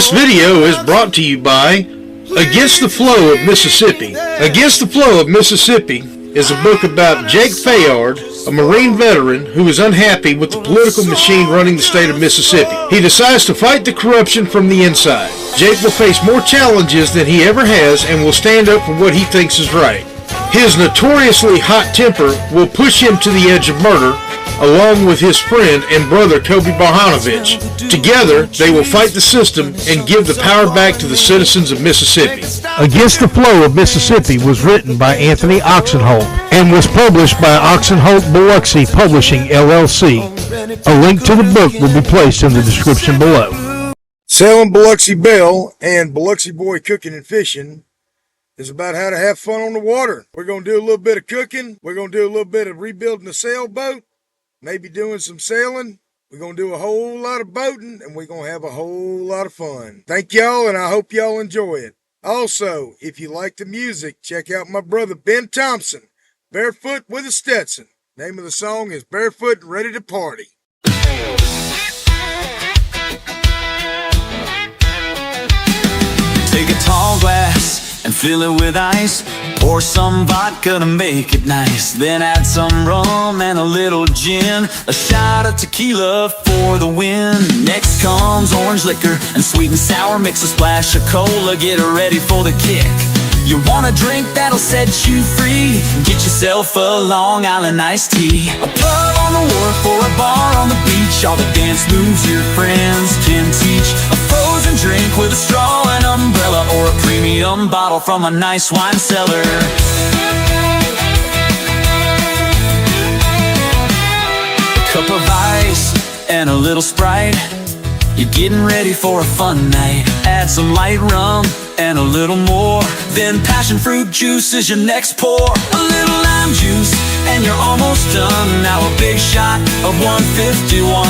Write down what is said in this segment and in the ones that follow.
This video is brought to you by Against the Flow of Mississippi. Against the Flow of Mississippi is a book about Jake Fayard, a Marine veteran who is unhappy with the political machine running the state of Mississippi. He decides to fight the corruption from the inside. Jake will face more challenges than he ever has and will stand up for what he thinks is right. His notoriously hot temper will push him to the edge of murder, along with his friend and brother Kobe Barhanovich. Together, they will fight the system and give the power back to the citizens of Mississippi. Against the Flow of Mississippi was written by Anthony Oksenholt and was published by Oksenholt Biloxi Publishing, LLC. A link to the book will be placed in the description below. Selling Biloxi Belle and Biloxi Boy Cooking and Fishing is about how to have fun on the water. We're going to do a little bit of cooking. We're going to do a little bit of rebuilding a sailboat. Maybe doing some sailing. We're going to do a whole lot of boating, and we're going to have a whole lot of fun. Thank y'all, and I hope y'all enjoy it. Also, if you like the music, check out my brother Ben Thompson, Barefoot with a Stetson. Name of the song is Barefoot and Ready to Party. Take a tall glass and fill it with ice. Pour some vodka to make it nice. Then add some rum and a little gin. A shot of tequila for the win. Next comes orange liquor and sweet and sour. Mix a splash of cola, get ready for the kick. You want a drink that'll set you free? Get yourself a Long Island iced tea. A pub on the wharf or a bar on the beach. All the dance moves your friends can teach. A frozen drink with a straw and umbrella, or a premium bottle from a nice wine cellar. A cup of ice and a little Sprite. You're getting ready for a fun night. Add some light rum and a little more. Then passion fruit juice is your next pour. A little lime juice and you're almost done. Now a big shot of 151.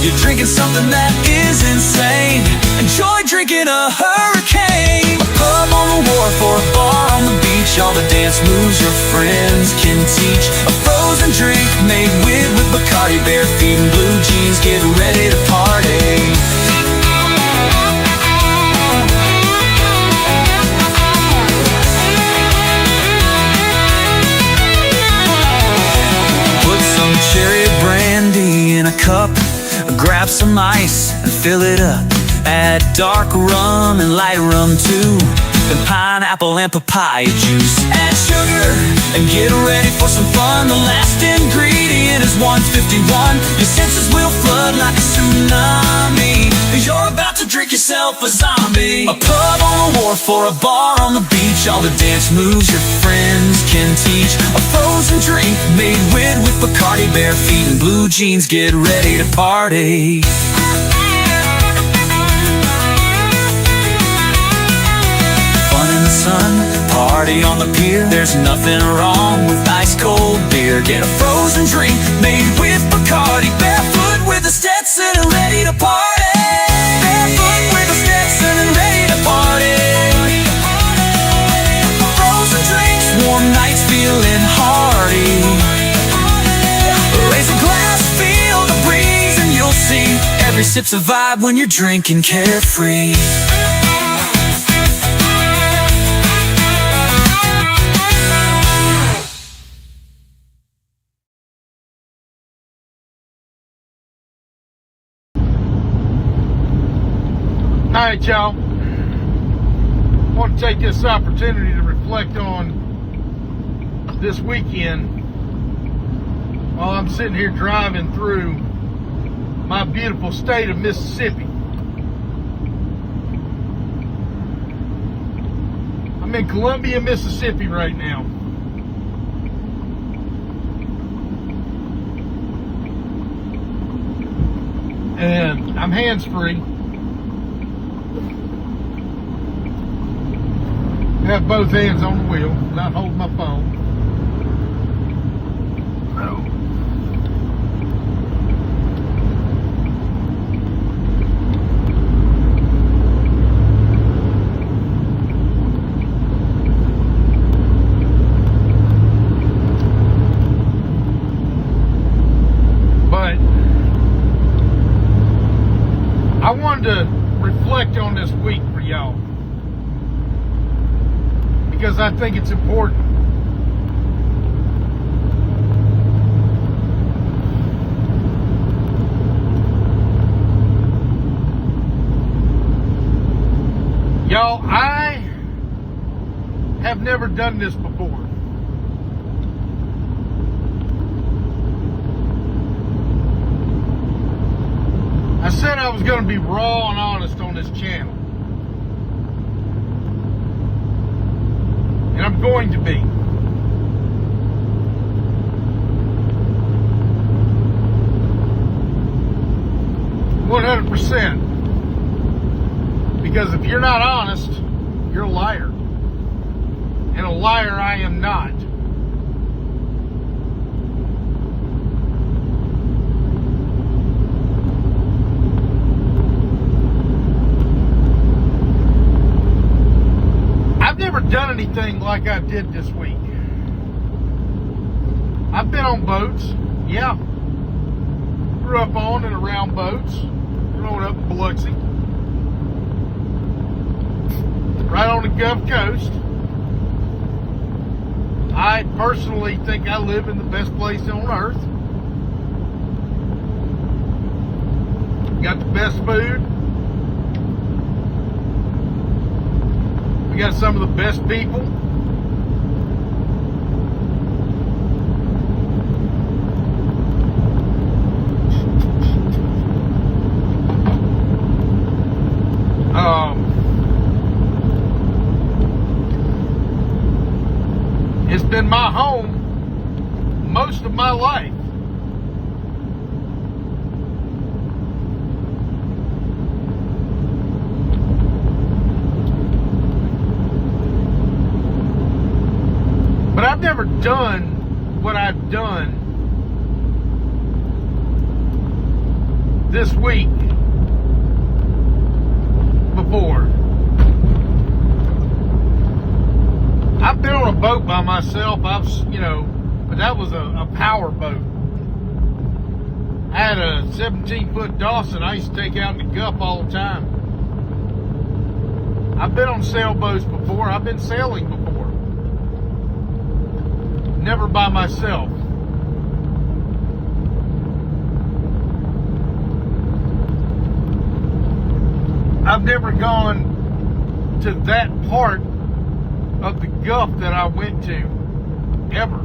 You're drinking something that is insane. Enjoy drinking a hurricane. A pub on the wharf or a bar on the beach. All the dance moves your friends can teach. A frozen drink made with Bacardi, bare feet and blue jeans. Get ready to party. Put some cherry brandy in a cup. Grab some ice and fill it up. Add dark rum and light rum too. Then pineapple and papaya juice. Add sugar and get ready for some fun. The last ingredient is 151. Your senses will flood like a tsunami. You're about to drink yourself a zombie. A pub on the wharf or a bar on the beach. All the dance moves your friends can teach. A frozen drink made with Bacardi, bare feet and blue jeans. Get ready to party. Sun, party on the pier. There's nothing wrong with ice cold beer. Get a frozen drink made with Bacardi. Barefoot with a Stetson and ready to party. Barefoot with a Stetson and ready to party. Frozen drinks, warm nights, feeling hearty. Raise a glass, feel the breeze, and you'll see every sip's a vibe when you're drinking carefree. Alright, y'all. I want to take this opportunity to reflect on this weekend while I'm sitting here driving through my beautiful state of Mississippi. I'm in Columbia, Mississippi right now. And I'm hands-free. I have both hands on the wheel, not holding my phone. But I wanted to reflect on this week for y'all, because I think it's important. Y'all, I have never done this before. I said I was going to be raw and honest on this channel. And I'm going to be. %. Because if you're not honest, you're a liar. And a liar I am not. I've never done anything like I did this week. I've been on boats, yeah. Grew up on and around boats, growing up in Biloxi. Right on the Gulf Coast. I personally think I live in the best place on earth. Got the best food. We got some of the best people. It's been my home most of my life. But I've never done what I've done this week before. I've been on a boat by myself. But that was a power boat. I had a 17-foot Dawson I used to take out in the Gulf all the time. I've been on sailboats before. I've been sailing before. Never by myself. I've never gone to that part of the Gulf that I went to, ever.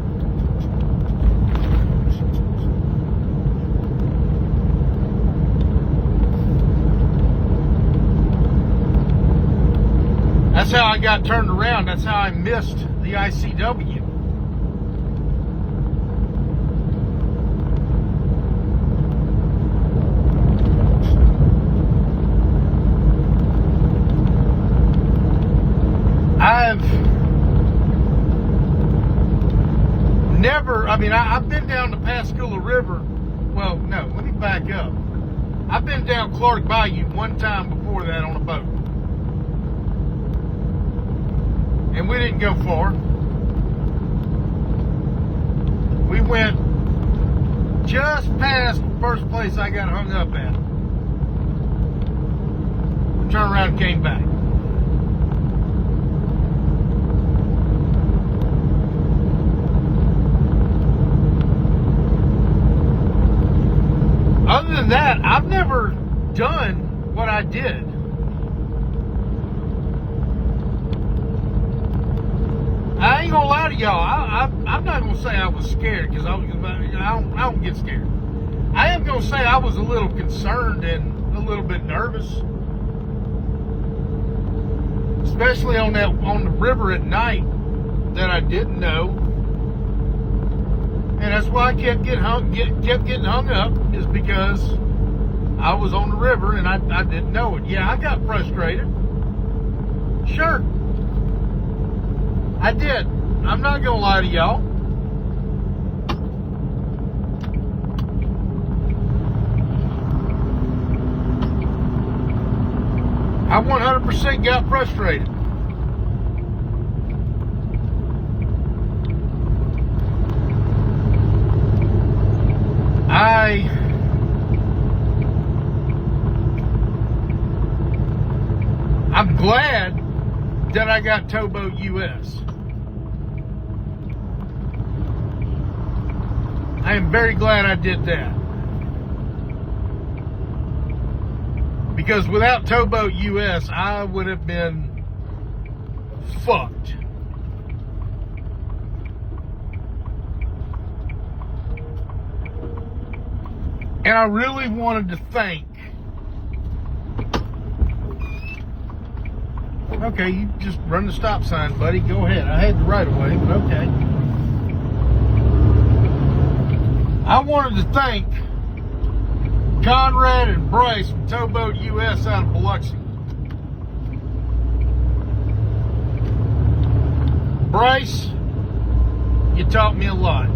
That's how I got turned around. That's how I missed the ICW. I've been down the Pascagoula River. Well, no, let me back up. I've been down Clark Bayou one time before that on a boat. And we didn't go far. We went just past the first place I got hung up at. Turned around and came back. Other than that, I've never done what I did. I ain't gonna lie to y'all. I'm not gonna say I was scared, because I don't get scared. I am gonna say I was a little concerned and a little bit nervous, especially on the river at night that I didn't know. And that's why I kept getting hung up, is because I was on the river and I didn't know it. Yeah, I got frustrated. Sure. I did. I'm not gonna lie to y'all. I 100% got frustrated. I'm glad that I got Towboat US. I am very glad I did that. Because without Towboat US, I would have been fucked. And I really wanted to thank. Okay, you just run the stop sign, buddy. Go ahead. I had the right of way, but okay. I wanted to thank Conrad and Bryce from Towboat US out of Biloxi. Bryce, you taught me a lot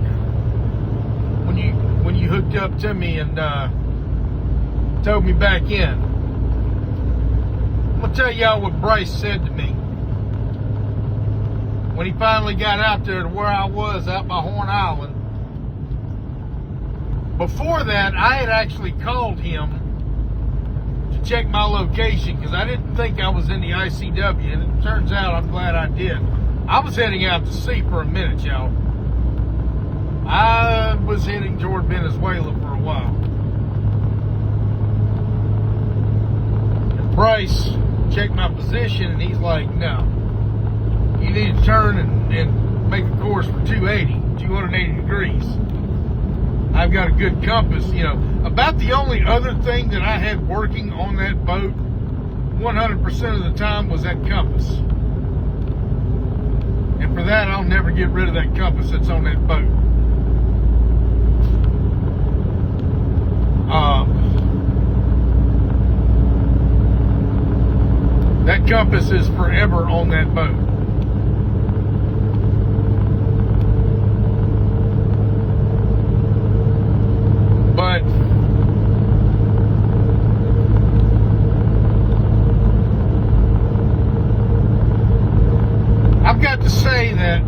when you hooked up to me and towed me back in. I'm gonna tell y'all what Bryce said to me when he finally got out there to where I was out by Horn Island. Before that, I had actually called him to check my location because I didn't think I was in the ICW, and it turns out I'm glad I did. I was heading out to sea for a minute, y'all. I was heading toward Venezuela for a while. And Bryce checked my position, and he's like, no, you need to turn and make a course for 280 degrees. I've got a good compass, you know. About the only other thing that I had working on that boat 100% of the time was that compass. And for that, I'll never get rid of that compass that's on that boat. That compass is forever on that boat. But I've got to say that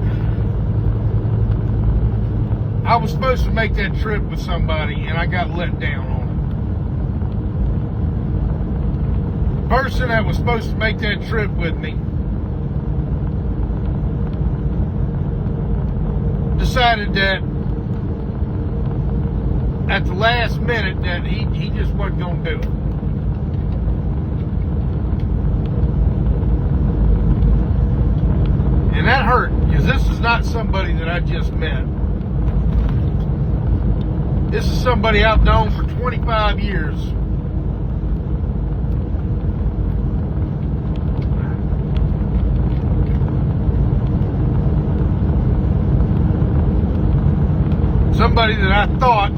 I was supposed to make that trip with somebody and I got let down on it. The person that was supposed to make that trip with me decided that at the last minute that he just wasn't going to do it. And that hurt, because this is not somebody that I just met. This is somebody I've known for 25 years. Somebody that I thought,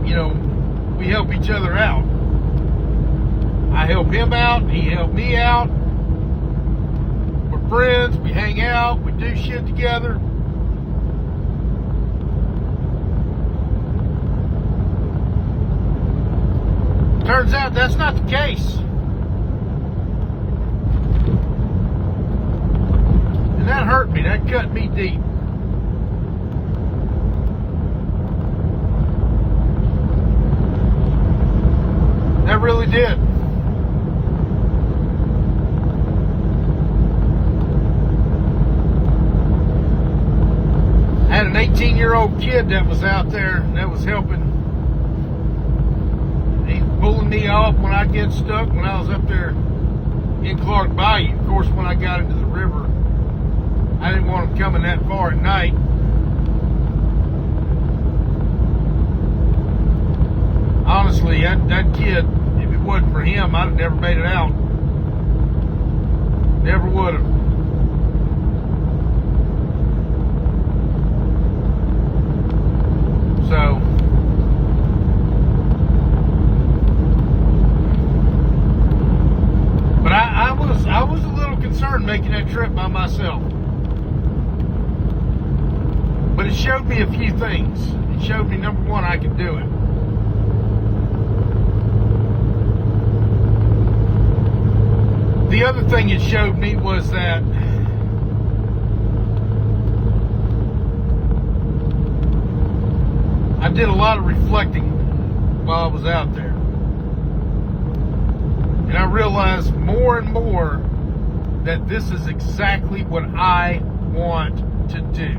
you know, we help each other out. I help him out, he helped me out. We're friends, we hang out, we do shit together. Turns out that's not the case. And that hurt me, that cut me deep. That really did. I had an 18-year-old kid that was out there that was helping. He's pulling me off when I get stuck when I was up there in Clark Bayou. Of course, when I got into the river, I didn't want him coming that far at night. Honestly, that kid, if it wasn't for him, I'd have never made it out. Never would have. So, but I was a little concerned making that trip by myself. But it showed me a few things. It showed me, number one, I could do it. The other thing it showed me was that I did a lot of reflecting while I was out there. And I realize more and more that this is exactly what I want to do.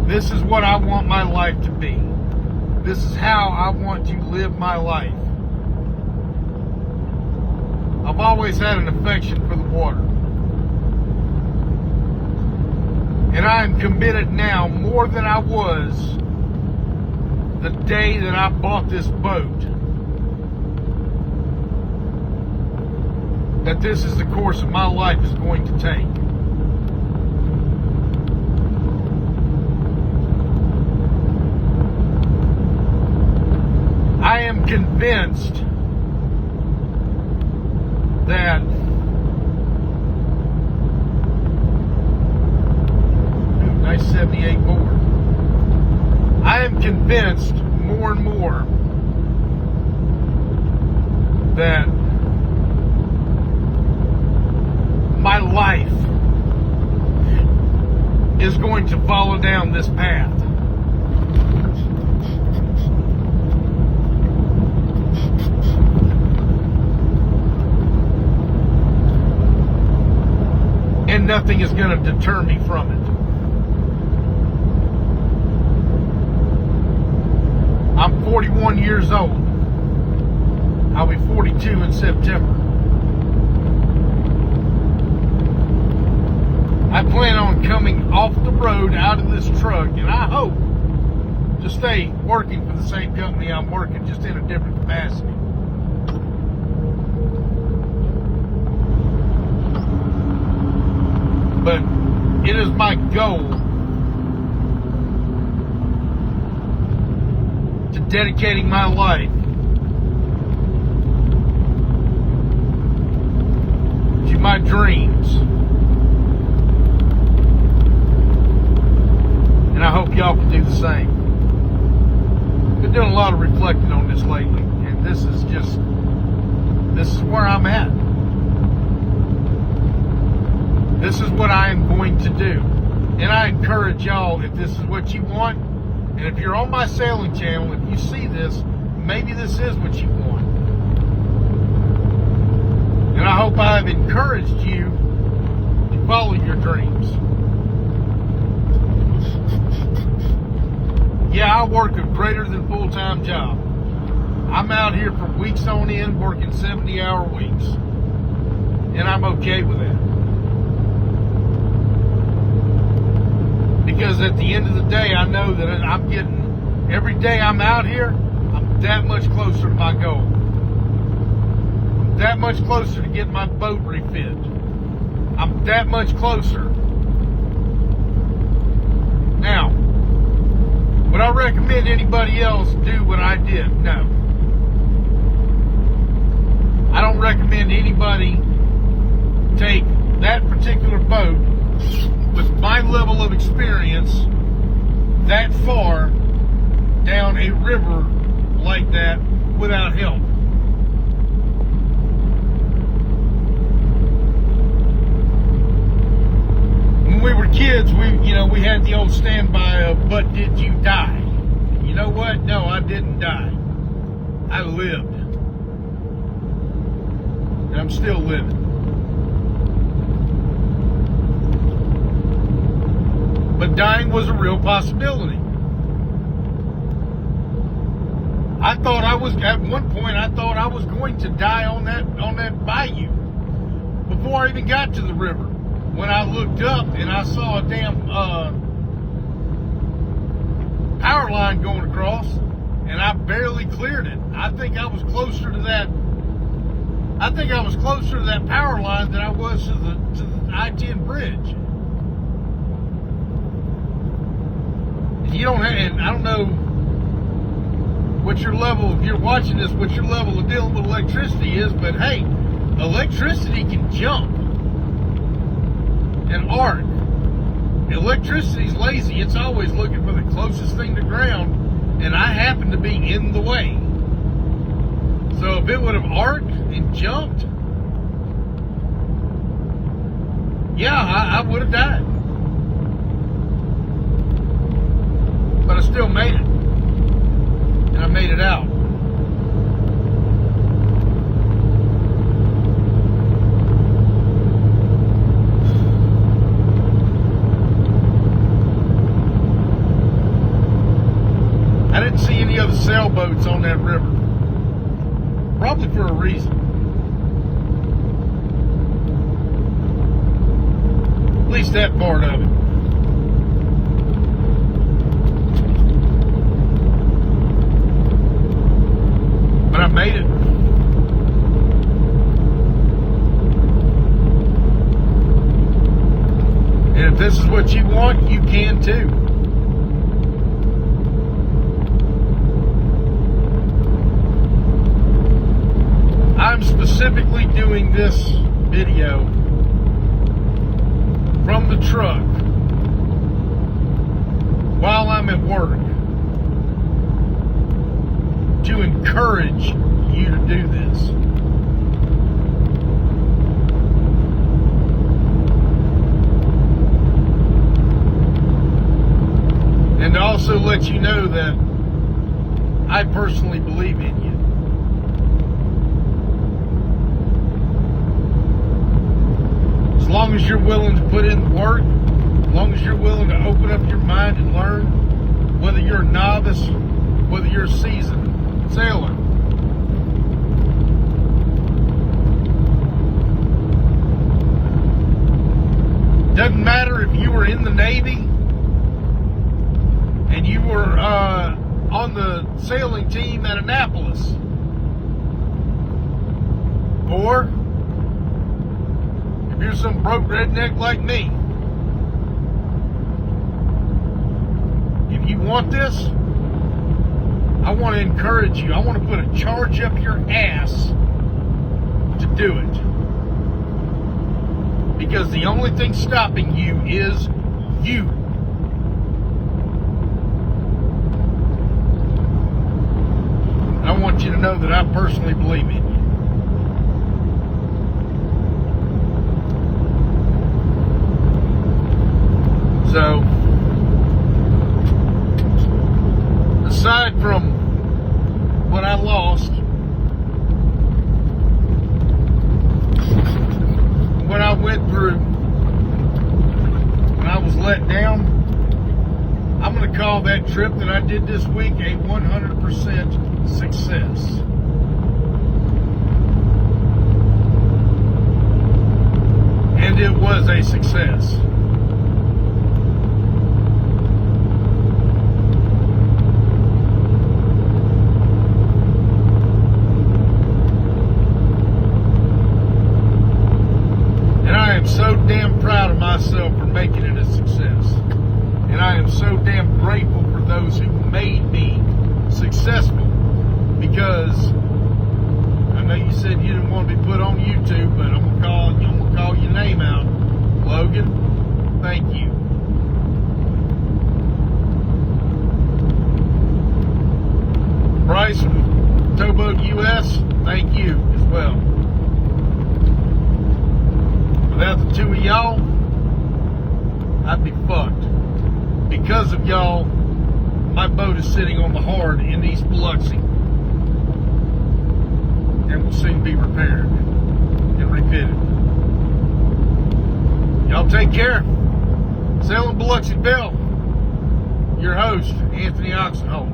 This is what I want my life to be. This is how I want to live my life. I've always had an affection for the water. And I am committed now more than I was the day that I bought this boat, that this is the course of my life is going to take. I am convinced that nice 78 board. I am convinced more and more that my life is going to follow down this path. And nothing is going to deter me from it. I'm 41 years old. I'll be 42 in September. I plan on coming off the road out of this truck, and I hope to stay working for the same company I'm working, just in a different capacity. But it is my goal to dedicating my life to my dreams. And I hope y'all can do the same. Been doing a lot of reflecting on this lately, and this is where I'm at. This is what I am going to do. And I encourage y'all, if this is what you want, and if you're on my sailing channel, if you see this, maybe this is what you want. And I hope I've encouraged you to follow your dreams. Yeah, I work a greater than full-time job. I'm out here for weeks on end working 70-hour weeks. And I'm okay with that. Because at the end of the day, I know that I'm getting, every day I'm out here, I'm that much closer to my goal. I'm that much closer to getting my boat refit. I'm that much closer. Now, would I recommend anybody else do what I did? No. I don't recommend anybody take that particular boat with my level of experience that far down a river like that without help. When we were kids, we had the old standby of, but did you die? You know what? No, I didn't die. I lived. And I'm still living. But dying was a real possibility. At one point I thought I was going to die on that bayou before I even got to the river. When I looked up and I saw a damn power line going across, and I barely cleared it. I think I was closer to that power line than I was to the I-10 bridge. I don't know what your level, if you're watching this, what your level of dealing with electricity is, but hey, electricity can jump and arc. Electricity's lazy. It's always looking for the closest thing to ground, and I happen to be in the way. So if it would have arced and jumped, yeah, I would have died. But I still made it. And I made it out. any other sailboats on that river. Probably for a reason. At least that part of it. But I made it. And if this is what you want, you can too. I'm specifically doing this video from the truck while I'm at work to encourage you to do this. And to also let you know that I personally believe in you. As long as you're willing to put in the work, as long as you're willing to open up your mind and learn, whether you're a novice, whether you're a seasoned sailor. Doesn't matter if you were in the Navy and you were on the sailing team at Annapolis, or if you're some broke redneck like me. If you want this, I want to encourage you. I want to put a charge up your ass to do it. Because the only thing stopping you is you. I want you to know that I personally believe in you. So, aside from what I lost, what I went through, when I was let down, I'm going to call that trip that I did this week a 100% success. And it was a success. So damn proud of myself for making it a success. And I am so damn grateful for those who made me successful, because I know you said you didn't want to be put on YouTube, but I'm gonna call your name out. Logan, thank you. Bryce from Towboat US, thank you as well. Without the two of y'all, I'd be fucked. Because of y'all, my boat is sitting on the hard in East Biloxi and will soon be repaired and refitted. Y'all take care. Sailing Biloxi Belle, your host, Anthony Oksenholt.